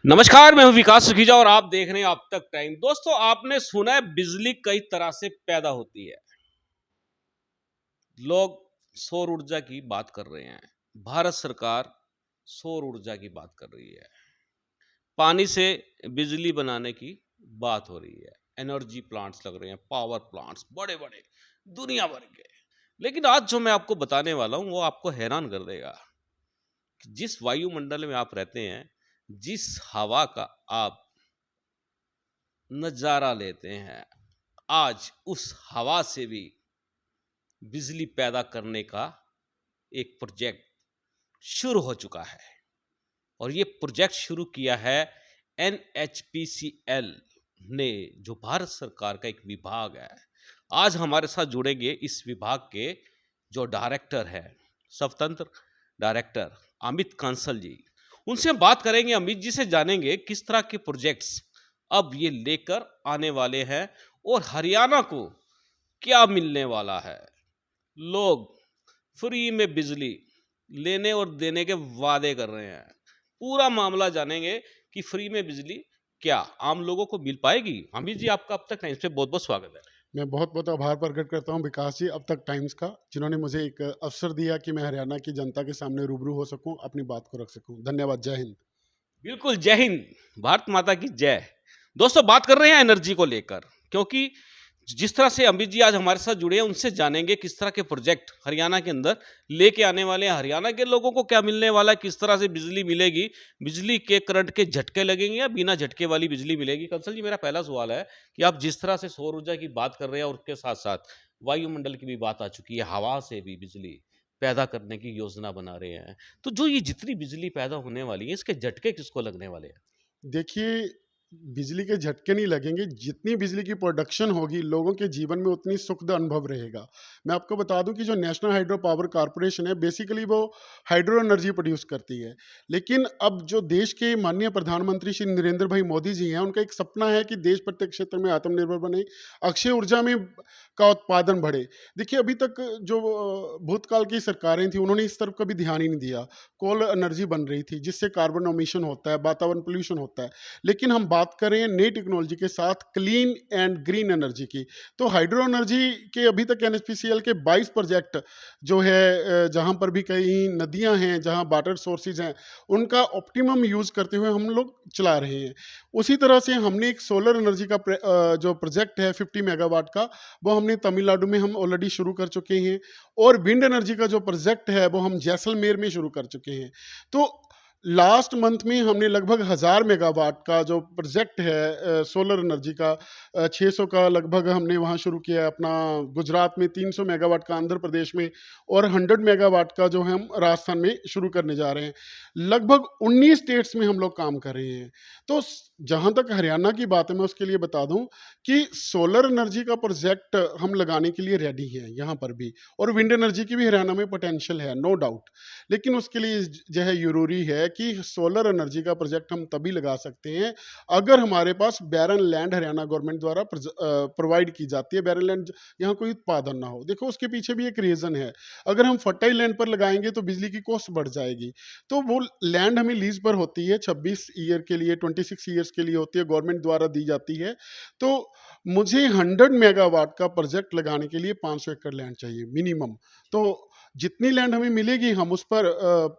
नमस्कार, मैं हूं विकास सुखीजा और आप देख रहे हैं अब तक टाइम। दोस्तों, आपने सुना है बिजली कई तरह से पैदा होती है। लोग सौर ऊर्जा की बात कर रहे हैं। भारत सरकार सौर ऊर्जा की बात कर रही है। पानी से बिजली बनाने की बात हो रही है। एनर्जी प्लांट्स लग रहे हैं, पावर प्लांट्स बड़े-बड़े दुनिया भर के। लेकिन आज जो मैं आपको बताने वाला हूं वो आपको हैरान कर देगा कि जिस वायुमंडल में आप रहते हैं, जिस हवा का आप नजारा लेते हैं, आज उस हवा से भी बिजली पैदा करने का एक प्रोजेक्ट शुरू हो चुका है। और ये प्रोजेक्ट शुरू किया है एनएचपीसीएल ने, जो भारत सरकार का एक विभाग है। आज हमारे साथ जुड़ेंगे इस विभाग के जो डायरेक्टर है, स्वतंत्र डायरेक्टर अमित कांसल जी। उनसे हम बात करेंगे, अमित जी से जानेंगे किस तरह के प्रोजेक्ट्स अब ये लेकर आने वाले हैं और हरियाणा को क्या मिलने वाला है। लोग फ्री में बिजली लेने और देने के वादे कर रहे हैं। पूरा मामला जानेंगे कि फ्री में बिजली क्या आम लोगों को मिल पाएगी। अमित जी, आपका अब तक टाइम्स पे बहुत बहुत स्वागत है। मैं बहुत बहुत आभार प्रकट करता हूं विकास जी अब तक टाइम्स का, जिन्होंने मुझे एक अवसर दिया कि मैं हरियाणा की जनता के सामने रूबरू हो सकूं, अपनी बात को रख सकूं। धन्यवाद। जय हिंद। बिल्कुल, जय हिंद, भारत माता की जय। दोस्तों, बात कर रहे हैं एनर्जी को लेकर, क्योंकि जिस तरह से अमित जी आज हमारे साथ जुड़े हैं, उनसे जानेंगे किस तरह के प्रोजेक्ट हरियाणा के अंदर लेके आने वाले हैं। हरियाणा के लोगों को क्या मिलने वाला है, किस तरह से बिजली मिलेगी, बिजली के करंट के झटके लगेंगे या बिना झटके वाली बिजली मिलेगी। कंसल जी, मेरा पहला सवाल है कि आप जिस तरह से सौर ऊर्जा की बात कर रहे हैं और उसके साथ साथ वायुमंडल की भी बात आ चुकी है, हवा से भी बिजली पैदा करने की योजना बना रहे हैं, तो जो ये जितनी बिजली पैदा होने वाली है, इसके झटके किसको लगने वाले हैं? देखिए, बिजली के झटके नहीं लगेंगे, जितनी बिजली की प्रोडक्शन होगी, लोगों के जीवन में उतनी सुखद अनुभव रहेगा। मैं आपको बता दूं कि जो नेशनल हाइड्रो पावर कॉर्पोरेशन है, बेसिकली वो हाइड्रो एनर्जी प्रोड्यूस करती है। लेकिन अब जो देश के माननीय प्रधानमंत्री श्री नरेंद्र भाई मोदी जी हैं, उनका एक सपना है कि देश प्रत्येक क्षेत्र में आत्मनिर्भर बने, अक्षय ऊर्जा में का उत्पादन बढ़े। देखिए, अभी तक जो भूतकाल की सरकारें थी, उन्होंने इस तरफ कभी ध्यान ही नहीं दिया। कोल एनर्जी बन रही थी, जिससे कार्बन एमिशन होता है, वातावरण पोल्यूशन होता है। लेकिन हम बात करें नई टेक्नोलॉजी के साथ क्लीन एंड ग्रीन एनर्जी की, तो हाइड्रो एनर्जी के अभी तक एनएचपीसीएल के 22 प्रोजेक्ट जो है, जहां पर भी कई नदियां हैं, जहां वाटर सोर्सेज हैं, उनका ऑप्टिमम यूज करते हुए हम लोग चला रहे हैं। उसी तरह से हमने एक सोलर एनर्जी का जो प्रोजेक्ट है 50 मेगावाट का, वो हमने तमिलनाडु में हम ऑलरेडी शुरू कर चुके हैं। और विंड एनर्जी का जो प्रोजेक्ट है, वो हम जैसलमेर में शुरू कर चुके हैं। तो लास्ट मंथ में हमने लगभग 1000 मेगावाट का जो प्रोजेक्ट है सोलर एनर्जी का, 600 का लगभग हमने वहाँ शुरू किया है अपना गुजरात में, 300 मेगावाट का आंध्र प्रदेश में, और 100 मेगावाट का जो है हम राजस्थान में शुरू करने जा रहे हैं। लगभग 19 स्टेट्स में हम लोग काम कर रहे हैं। तो जहाँ तक हरियाणा की बात है, मैं उसके लिए बता दूं कि सोलर एनर्जी का प्रोजेक्ट हम लगाने के लिए रेडी हैं यहाँ पर भी, और विंड एनर्जी की भी हरियाणा में पोटेंशियल है, नो डाउट। लेकिन उसके लिए जो है ज़रूरी है कि सोलर एनर्जी का प्रोजेक्ट हम तभी लगा सकते हैं अगर हमारे पास बैरन लैंड हरियाणा गवर्नमेंट द्वारा प्रोवाइड की जाती है। बैरन लैंड, यहाँ कोई उत्पादन ना हो। देखो, उसके पीछे भी एक रीज़न है। अगर हम फर्टाइल लैंड पर लगाएंगे तो बिजली की कॉस्ट बढ़ जाएगी। तो वो लैंड हमें लीज पर होती है, 26 ईयर के लिए, 26 ईयर्स के लिए होती है, गवर्नमेंट द्वारा दी जाती है। तो मुझे 100 मेगावाट का प्रोजेक्ट लगाने के लिए 500 एकड़ लैंड चाहिए मिनिमम। तो जितनी लैंड हमें मिलेगी, हम उस पर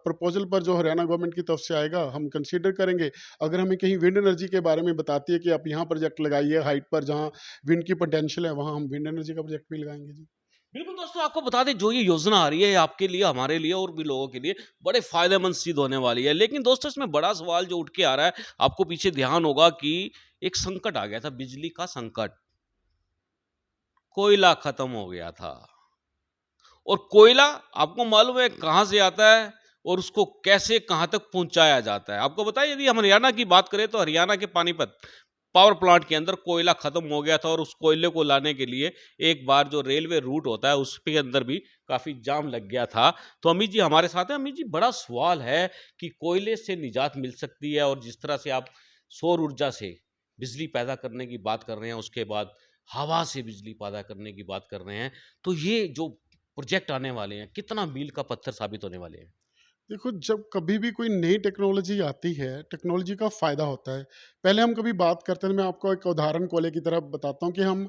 प्रपोजल पर जो हरियाणा गवर्नमेंट की तरफ से आएगा, हम कंसीडर करेंगे। अगर हमें कहीं विंड एनर्जी के बारे में बताती है कि आप यहाँ प्रोजेक्ट लगाइए हाइट पर, जहाँ विंड की पोटेंशियल है, वहाँ हम विंड एनर्जी का प्रोजेक्ट भी लगाएंगे जी। बिल्कुल दोस्तों, आपको बता दें जो ये योजना आ रही है आपके लिए, हमारे लिए और भी लोगों के लिए बड़े फायदेमंद सिद्ध होने वाली है। लेकिन दोस्तों, इसमें बड़ा सवाल जो उठ के आ रहा है, आपको पीछे ध्यान होगा कि एक संकट आ गया था, बिजली का संकट। कोयला खत्म हो गया था और कोयला आपको मालूम है कहाँ से आता है और उसको कैसे कहाँ तक पहुंचाया जाता है। आपको बताइए, यदि हम हरियाणा की बात करें तो हरियाणा के पानीपत पावर प्लांट के अंदर कोयला खत्म हो गया था और उस कोयले को लाने के लिए एक बार जो रेलवे रूट होता है उसके अंदर भी काफी जाम लग गया था। तो अमित जी हमारे साथ हैं। अमित जी, बड़ा सवाल है कि कोयले से निजात मिल सकती है और जिस तरह से आप सौर ऊर्जा से बिजली पैदा करने की बात कर रहे हैं, उसके बाद हवा से बिजली पैदा करने की बात कर रहे हैं, तो ये जो प्रोजेक्ट आने वाले हैं, कितना मील का पत्थर साबित होने वाले हैं? देखो, जब कभी भी कोई नई टेक्नोलॉजी आती है, टेक्नोलॉजी का फ़ायदा होता है। पहले हम कभी बात करते थे, मैं आपको एक उदाहरण कोले की तरह बताता हूँ कि हम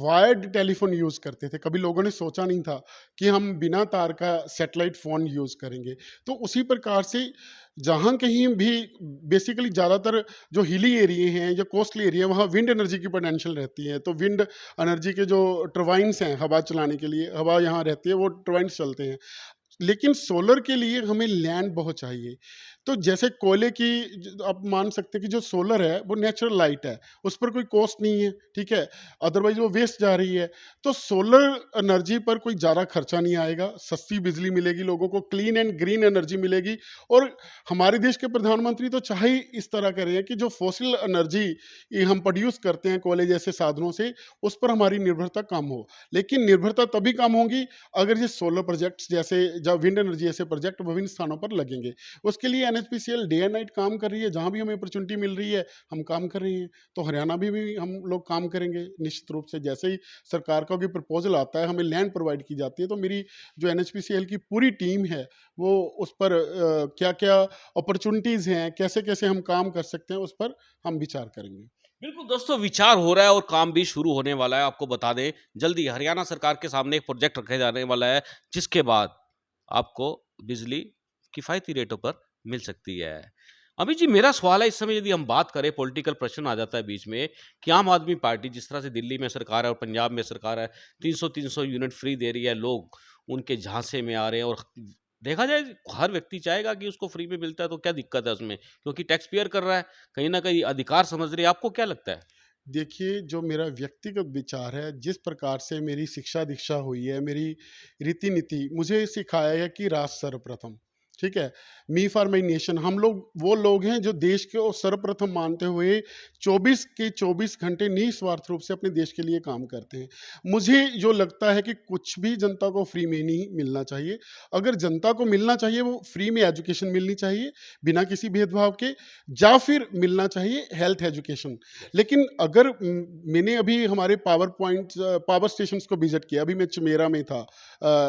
वायर्ड टेलीफ़ोन यूज़ करते थे। कभी लोगों ने सोचा नहीं था कि हम बिना तार का सैटेलाइट फ़ोन यूज़ करेंगे। तो उसी प्रकार से जहाँ कहीं भी बेसिकली ज़्यादातर जो हिली एरिये हैं या कोस्टल एरिया है, वहाँ विंड एनर्जी की पोटेंशियल रहती है। तो विंड एनर्जी के जो टरबाइन्स हैं, हवा चलाने के लिए, हवा यहाँ रहती है, वो टरबाइन्स चलते हैं। लेकिन सोलर के लिए हमें लैंड बहुत चाहिए। तो जैसे कोयले की आप मान सकते हैं कि जो सोलर है वो नेचुरल लाइट है, उस पर कोई कॉस्ट नहीं है, ठीक है? अदरवाइज़ वो वेस्ट जा रही है। तो सोलर एनर्जी पर कोई ज़्यादा खर्चा नहीं आएगा, सस्ती बिजली मिलेगी लोगों को, क्लीन एंड ग्रीन एनर्जी मिलेगी। और हमारे देश के प्रधानमंत्री तो चाहे ही इस तरह कर रहे हैं कि जो फॉसिल एनर्जी ये हम प्रोड्यूस करते हैं कोयले जैसे साधनों से, उस पर हमारी निर्भरता कम हो। लेकिन निर्भरता तभी कम होगी अगर ये सोलर प्रोजेक्ट्स जैसे जब विंड एनर्जी जैसे प्रोजेक्ट विभिन्न स्थानों पर लगेंगे। उसके लिए एनएचपीसीएल डे एंड नाइट काम कर रही है, जहाँ भी हमें अपॉर्चुनिटी मिल रही है हम काम कर रहे हैं। तो हरियाणा भी हम लोग काम करेंगे निश्चित रूप से। जैसे ही सरकार का कोई प्रपोजल आता है, हमें लैंड प्रोवाइड की जाती है, तो मेरी जो एनएचपीसीएल की पूरी टीम है वो उस पर क्या क्या अपॉर्चुनिटीज़ हैं, कैसे कैसे हम काम कर सकते हैं, उस पर हम विचार करेंगे। बिल्कुल दोस्तों, विचार हो रहा है और काम भी शुरू होने वाला है। आपको बता दें, जल्दी हरियाणा सरकार के सामने एक प्रोजेक्ट रखे जाने वाला है, जिसके बाद आपको बिजली किफ़ायती रेटों पर मिल सकती है। अभी जी मेरा सवाल है, इस समय यदि हम बात करें, पॉलिटिकल प्रश्न आ जाता है बीच में कि आम आदमी पार्टी जिस तरह से दिल्ली में सरकार है और पंजाब में सरकार है, 300-300 यूनिट फ्री दे रही है, लोग उनके झांसे में आ रहे हैं और देखा जाए हर व्यक्ति चाहेगा कि उसको फ्री में मिलता है, तो क्या दिक्कत है उसमें? क्योंकि टैक्स पेयर कर रहा है, कहीं न कहीं अधिकार समझ रही है। आपको क्या लगता है? देखिए, जो मेरा व्यक्तिगत विचार है, जिस प्रकार से मेरी शिक्षा-दीक्षा हुई है, मेरी रीति-नीति, मुझे सिखाया है कि राष्ट्र सर्वप्रथम, ठीक है? मी फॉर माई नेशन, हम लोग वो लोग हैं जो देश को सर्वप्रथम मानते हुए 24 के 24 घंटे निस्वार्थ रूप से अपने देश के लिए काम करते हैं। मुझे जो लगता है कि कुछ भी जनता को फ्री में नहीं मिलना चाहिए। अगर जनता को मिलना चाहिए, वो फ्री में एजुकेशन मिलनी चाहिए, बिना किसी भेदभाव के, या फिर मिलना चाहिए हेल्थ एजुकेशन। लेकिन अगर मैंने अभी हमारे पावर स्टेशंस को विज़िट किया, अभी मैं चमेरा में था,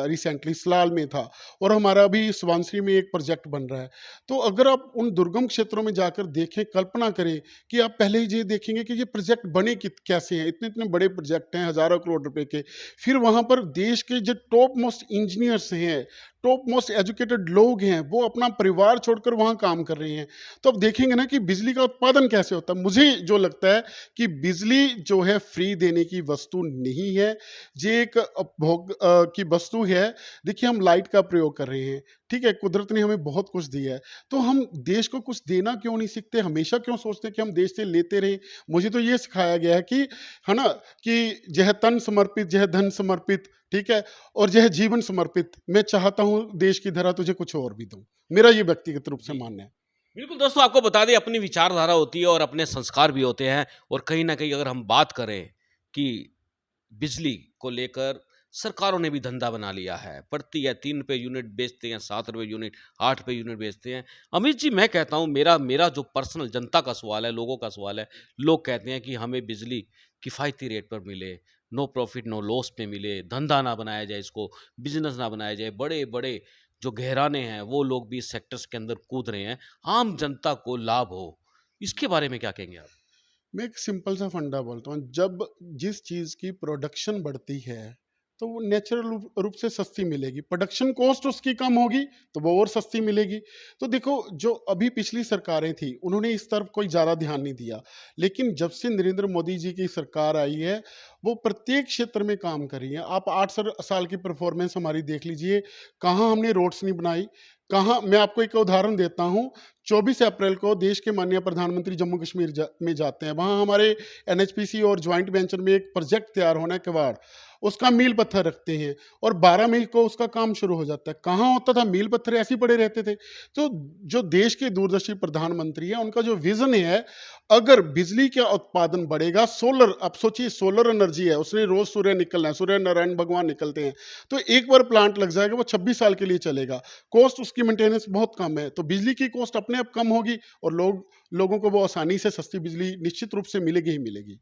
रिसेंटली सलाल में था, और हमारा अभी सुबानसिरी में एक प्रोजेक्ट बन रहा है। तो अगर आप उन दुर्गम क्षेत्रों में जाकर देखें, कल्पना करें कि आप पहले ही ये देखेंगे कि ये प्रोजेक्ट बने कैसे हैं, इतने-इतने बड़े प्रोजेक्ट हैं, हज़ारों करोड़ रुपए के। फिर वहाँ पर देश के जो टॉप मोस्ट इंजीनियर्स हैं, टॉप मोस्ट एजुकेटेड लोग हैं, वो अपना परिवार छोड़कर वहाँ काम कर रहे हैं। तो अब देखेंगे ना कि बिजली का उत्पादन कैसे होता है। मुझे जो लगता है कि बिजली जो है फ्री देने की वस्तु नहीं है, ये एक उपभोग की वस्तु है। देखिए, हम लाइट का प्रयोग कर रहे हैं, ठीक है? कुदरत ने हमें बहुत कुछ दिया है, तो हम देश को कुछ देना क्यों नहीं सीखते? हमेशा क्यों सोचते हैं कि हम देश से लेते रहें? मुझे तो ये सिखाया गया है कि, है ना, कि जह तन समर्पित, जह धन समर्पित, ठीक है? और यह जीवन समर्पित, मैं चाहता हूँ देश की धरा तुझे कुछ और भी दूँ। मेरा ये व्यक्तिगत रूप से जी। मानना है। बिल्कुल दोस्तों, आपको बता दें अपनी विचारधारा होती है और अपने संस्कार भी होते हैं और कहीं न कहीं अगर हम बात करें कि बिजली को लेकर सरकारों ने भी धंधा बना लिया है। पड़ती है 3 रुपए यूनिट बेचते हैं, 7 रुपए यूनिट, 8 रुपए यूनिट बेचते हैं। अमित जी मैं कहता हूँ मेरा मेरा जो पर्सनल जनता का सवाल है, लोगों का सवाल है, लोग कहते हैं कि हमें बिजली किफ़ायती रेट पर मिले, नो प्रॉफ़िट नो लॉस में मिले, धंधा ना बनाया जाए इसको, बिज़नेस ना बनाया जाए। बड़े-बड़े जो घराने हैं, वो लोग भी इस सेक्टर्स के अंदर कूद रहे हैं, आम जनता को लाभ हो। इसके बारे में क्या कहेंगे आप? मैं एक सिंपल सा फंडा बोलता हूँ, जब जिस चीज़ की प्रोडक्शन बढ़ती है, तो वो नेचुरल रूप से सस्ती मिलेगी। प्रोडक्शन कॉस्ट उसकी कम होगी, तो वो और सस्ती मिलेगी। तो देखो, जो अभी पिछली सरकारें थी, उन्होंने इस तरफ कोई ज़्यादा ध्यान नहीं दिया। लेकिन जब से नरेंद्र मोदी जी की सरकार आई है, वो प्रत्येक क्षेत्र में काम कर रही है। आप 8 साल की परफॉर्मेंस हमारी देख लीजिए, कहाँ हमने रोड्स नहीं बनाई, कहाँ। मैं आपको एक उदाहरण देता हूँ, 24 अप्रैल को देश के माननीय प्रधानमंत्री जम्मू कश्मीर में जाते हैं। वहाँ हमारे एनएचपीसी और जॉइंट वेंचर में एक प्रोजेक्ट तैयार होना है, किवाड़, उसका मील पत्थर रखते हैं, और 12 मई को उसका काम शुरू हो जाता है। कहाँ होता था, मील पत्थर ऐसे ही पड़े रहते थे। तो जो देश के दूरदर्शी प्रधानमंत्री हैं, उनका जो विजन है, अगर बिजली का उत्पादन बढ़ेगा, सोलर, आप सोचिए सोलर एनर्जी है, उसने रोज सूर्य निकलना है, सूर्य नारायण भगवान निकलते हैं, तो एक बार प्लांट लग जाएगा, वो 26 साल के लिए चलेगा। कॉस्ट उसकी मेंटेनेंस बहुत कम है, तो बिजली की कॉस्ट अपने आप कम होगी, और लोगों को वो आसानी से सस्ती बिजली निश्चित रूप से मिलेगी ही मिलेगी।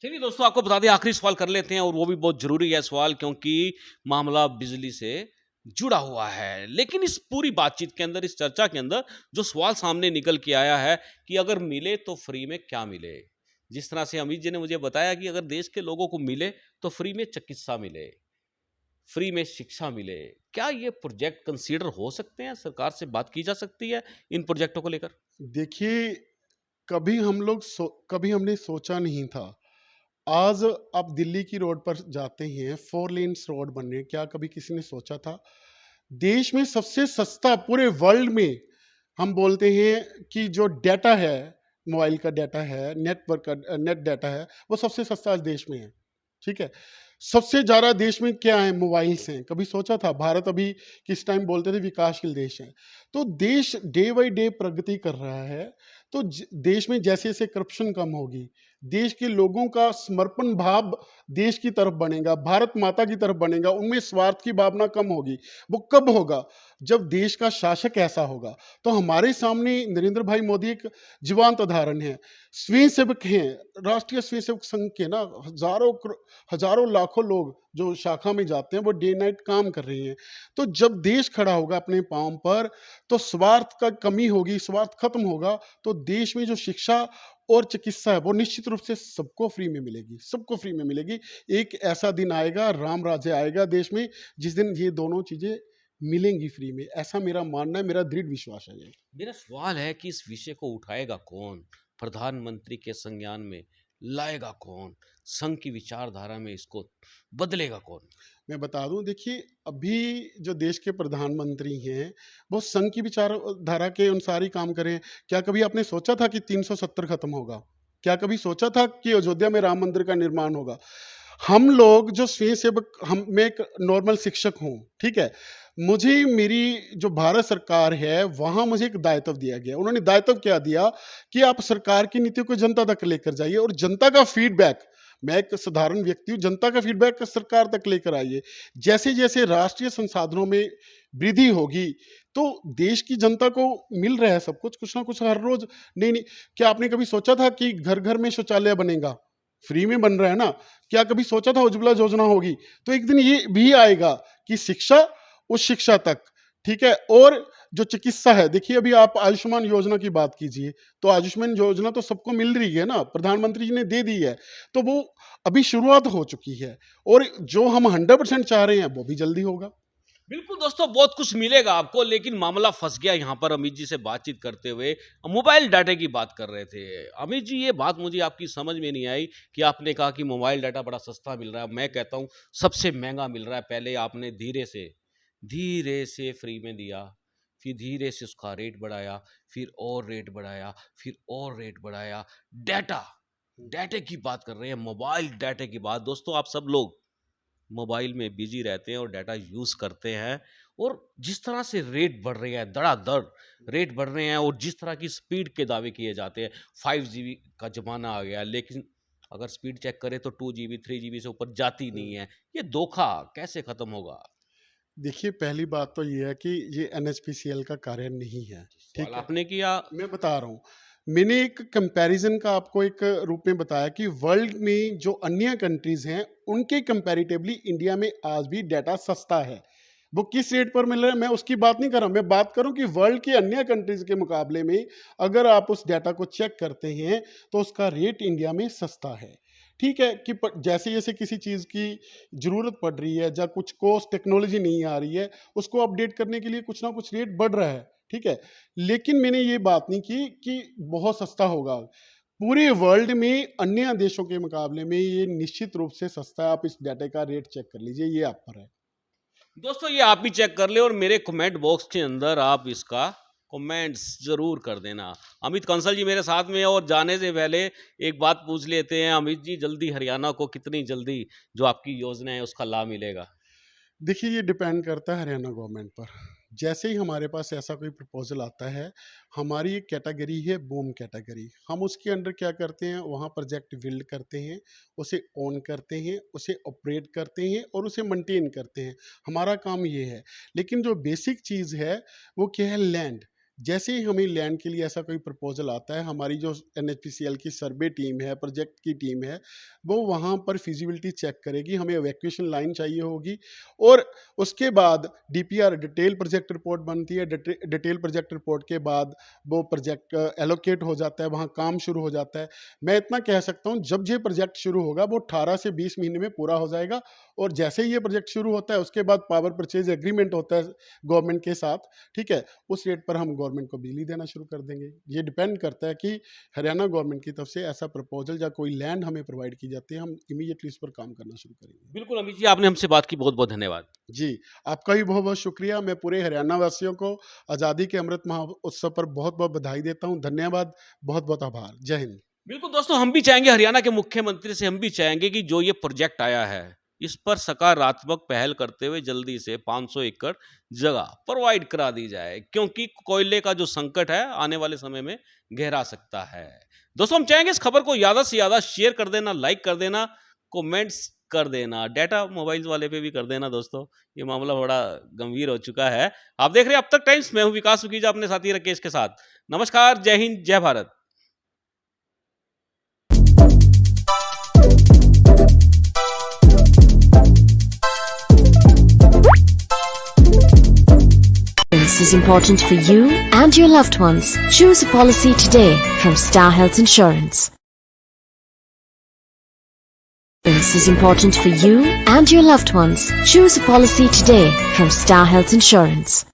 चलिए दोस्तों, आपको बता दें आखिरी सवाल कर लेते हैं और वो भी बहुत ज़रूरी है सवाल क्योंकि मामला बिजली से जुड़ा हुआ है। लेकिन इस पूरी बातचीत के अंदर, इस चर्चा के अंदर जो सवाल सामने निकल के आया है कि अगर मिले तो फ्री में क्या मिले? जिस तरह से अमित जी ने मुझे बताया कि अगर देश के लोगों को मिले तो फ्री में चिकित्सा मिले, फ्री में शिक्षा मिले। क्या ये प्रोजेक्ट कंसीडर हो सकते हैं? सरकार से बात की जा सकती है इन प्रोजेक्टों को लेकर? देखिए, कभी हमने सोचा नहीं था। आज आप दिल्ली की रोड पर जाते हैं, 4 लेन्स रोड बन रहे हैं, क्या कभी किसी ने सोचा था? देश में सबसे सस्ता पूरे वर्ल्ड में हम बोलते हैं कि जो डेटा है, मोबाइल का डेटा है, नेटवर्क का नेट डेटा है, वो सबसे सस्ता आज देश में है, ठीक है? सबसे ज़्यादा देश में क्या है? मोबाइल्स हैं। कभी सोचा था? भारत अभी किस टाइम बोलते थे विकासशील देश है। तो देश डे बाय डे प्रगति कर रहा है। तो देश में जैसे जैसे करप्शन कम होगी, देश के लोगों का समर्पण भाव देश की तरफ बनेगा, भारत माता की तरफ बनेगा, उनमें स्वार्थ की भावना कम होगी। वो कब होगा? जब देश का शासक ऐसा होगा। तो हमारे सामने नरेंद्र भाई मोदी एक जीवंत उदाहरण है। स्वयं सेवक हैं, राष्ट्रीय स्वयं सेवक संघ के ना हजारों लाखों लोग जो शाखा में जाते हैं, वो डे नाइट काम कर रहे हैं। तो जब देश खड़ा होगा अपने पांव पर, तो स्वार्थ का कमी होगी, स्वार्थ खत्म होगा, तो देश में जो शिक्षा और चिकित्सा है वो निश्चित रूप से सबको फ्री में मिलेगी, सबको फ्री में मिलेगी। एक ऐसा दिन आएगा, राम राज्य आएगा देश में, जिस दिन ये दोनों चीजें मिलेंगी फ्री में। ऐसा मेरा मानना है, मेरा दृढ़ विश्वास है ये। मेरा सवाल है कि इस विषय को उठाएगा कौन? प्रधानमंत्री के संज्ञान में लाएगा कौन? संघ की विचारधारा में इसको बदलेगा कौन? मैं बता दूं, देखिए, अभी जो देश के प्रधानमंत्री हैं, वो संघ की विचारधारा के अनुसार ही काम करें। क्या कभी आपने सोचा था कि 370 खत्म होगा? क्या कभी सोचा था कि अयोध्या में राम मंदिर का निर्माण होगा? हम लोग जो स्वयं सेवक, हम मैं एक नॉर्मल शिक्षक हूँ, ठीक है? मुझे मेरी जो भारत सरकार है, वहाँ मुझे एक दायित्व दिया गया। उन्होंने दायित्व क्या दिया कि आप सरकार की नीतियों को जनता तक लेकर जाइए और जनता का फीडबैक, मैं एक साधारण व्यक्ति हूँ, जनता का फीडबैक सरकार तक लेकर आइए। जैसे-जैसे राष्ट्रीय संसाधनों में वृद्धि होगी, तो देश की जनता को मिल रहा है सब कुछ ना कुछ हर रोज़। नहीं, क्या आपने कभी सोचा था कि घर-घर में शौचालय बनेगा? फ्री में बन रहा है ना। क्या कभी सोचा था उज्ज्वला योजना होगी? तो एक दिन ये भी आएगा कि शिक्षा, उच्च शिक्षा तक, ठीक है? और जो चिकित्सा है, देखिए अभी आप आयुष्मान योजना की बात कीजिए, तो आयुष्मान योजना तो सबको मिल रही है ना, प्रधानमंत्री जी ने दे दी है। तो वो अभी शुरुआत हो चुकी है और जो हम 100% चाह रहे हैं, वो भी जल्दी होगा। बिल्कुल दोस्तों, बहुत कुछ मिलेगा आपको, लेकिन मामला फंस गया यहाँ पर अमित जी से बातचीत करते हुए। मोबाइल डाटा की बात कर रहे थे। अमित जी, ये बात मुझे आपकी समझ में नहीं आई कि आपने कहा कि मोबाइल डाटा बड़ा सस्ता मिल रहा है। मैं कहता हूँ सबसे महँगा मिल रहा है। पहले आपने धीरे से फ्री में दिया, फिर धीरे से उसका रेट बढ़ाया, फिर और रेट बढ़ाया, फिर और रेट बढ़ाया। डाटा, डाटे की बात कर रहे हैं, मोबाइल डाटे की बात। दोस्तों, आप सब लोग मोबाइल में बिजी रहते हैं और डाटा यूज़ करते हैं, और जिस तरह से रेट बढ़ रहे हैं, धड़ाधड़ रेट बढ़ रहे हैं, और जिस तरह की स्पीड के दावे किए जाते हैं, 5 GB का ज़माना आ गया है, लेकिन अगर स्पीड चेक करें तो 2 GB 3 GB से ऊपर जाती नहीं है। ये धोखा कैसे ख़त्म होगा? देखिए, पहली बात तो ये है कि ये एनएचपीसीएल का कार्य नहीं है, सवाल ठीक है? आपने किया। मैं बता रहा हूँ। मैंने एक कंपैरिज़न का आपको एक रूप में बताया कि वर्ल्ड में जो अन्य कंट्रीज़ हैं, उनके कंपैरेटिवली इंडिया में आज भी डाटा सस्ता है। वो किस रेट पर मिल रहा है, मैं उसकी बात नहीं कर रहा हूँ। मैं बात कर रहा हूँ कि वर्ल्ड के अन्य कंट्रीज़ के मुकाबले में अगर आप उस डाटा को चेक करते हैं, तो उसका रेट इंडिया में सस्ता है। ठीक है कि जैसे-जैसे किसी चीज़ की ज़रूरत पड़ रही है या कुछ कोर्स टेक्नोलॉजी नहीं आ रही है, उसको अपडेट करने के लिए कुछ ना कुछ रेट बढ़ रहा है, ठीक है? लेकिन मैंने ये बात नहीं की कि बहुत सस्ता होगा। पूरे वर्ल्ड में अन्य देशों के मुकाबले में ये निश्चित रूप से सस्ता है। आप इस डाटा का रेट चेक कर लीजिए, ये आप पर है। दोस्तों, ये आप भी चेक कर लें, और मेरे कमेंट बॉक्स के अंदर आप इसका कमेंट्स ज़रूर कर देना। अमित कंसल जी मेरे साथ में हैं, और जाने से पहले एक बात पूछ लेते हैं। अमित जी, जल्दी हरियाणा को कितनी जल्दी जो आपकी योजना है उसका लाभ मिलेगा? देखिए, ये डिपेंड करता है हरियाणा गवर्नमेंट पर। जैसे ही हमारे पास ऐसा कोई प्रपोज़ल आता है, हमारी एक कैटेगरी है बूम कैटेगरी। हम उसके अंडर क्या करते हैं, वहाँ प्रोजेक्ट बिल्ड करते हैं, उसे ओन करते हैं, उसे ऑपरेट करते हैं और उसे मेंटेन करते हैं। हमारा काम ये है। लेकिन जो बेसिक चीज़ है, वो क्या है? लैंड। जैसे ही हमें लैंड के लिए ऐसा कोई प्रपोजल आता है, हमारी जो एनएचपीसीएल की सर्वे टीम है, प्रोजेक्ट की टीम है, वो वहाँ पर फिजिबिलिटी चेक करेगी, हमें इवैक्यूएशन लाइन चाहिए होगी, और उसके बाद डीपीआर डिटेल प्रोजेक्ट रिपोर्ट बनती है। डिटेल प्रोजेक्ट रिपोर्ट के बाद वो प्रोजेक्ट एलोकेट हो जाता है, वहाँ काम शुरू हो जाता है। मैं इतना कह सकता हूँ, जब ये प्रोजेक्ट शुरू होगा वो 18 से 20 महीने में पूरा हो जाएगा, और जैसे ही ये प्रोजेक्ट शुरू होता है उसके बाद पावर परचेज एग्रीमेंट होता है गवर्नमेंट के साथ, ठीक है, उस रेट पर हम गवर्नमेंट को बिजली देना शुरू कर देंगे। ये डिपेंड करता है कि हरियाणा गवर्नमेंट की तरफ से ऐसा प्रपोजल या कोई लैंड हमें प्रोवाइड की जाती है, हम इमीडिएटली इस पर काम करना शुरू करेंगे। बिल्कुल अमित जी, आपने हमसे बात की, बहुत-बहुत धन्यवाद। जी, आपका भी बहुत-बहुत शुक्रिया। मैं पूरे हरियाणा वासियों को आज़ादी के अमृत महोत्सव पर बहुत-बहुत बधाई देता हूँ। धन्यवाद, बहुत-बहुत आभार। जय हिंद। बिल्कुल दोस्तों, हम भी चाहेंगे, हरियाणा के मुख्यमंत्री से हम भी चाहेंगे कि जो ये प्रोजेक्ट आया है, इस पर सकारात्मक पहल करते हुए जल्दी से 500 एकड़ जगह प्रोवाइड करा दी जाए, क्योंकि कोयले का जो संकट है आने वाले समय में गहरा सकता है। दोस्तों, हम चाहेंगे इस खबर को ज़्यादा से ज़्यादा शेयर कर देना, लाइक कर देना, कमेंट्स कर देना, डाटा मोबाइल्स वाले पे भी कर देना दोस्तों, ये मामला बड़ा गंभीर हो चुका है। आप देख रहे हैं अब तक टाइम्स, मैं हूँ विकास सुखीजा अपने साथी राकेश के साथ। नमस्कार, जय हिंद, जय Bharat. This is important for you and your loved ones. Choose a policy today from Star Health Insurance. This is important for you and your loved ones. Choose a policy today from Star Health Insurance.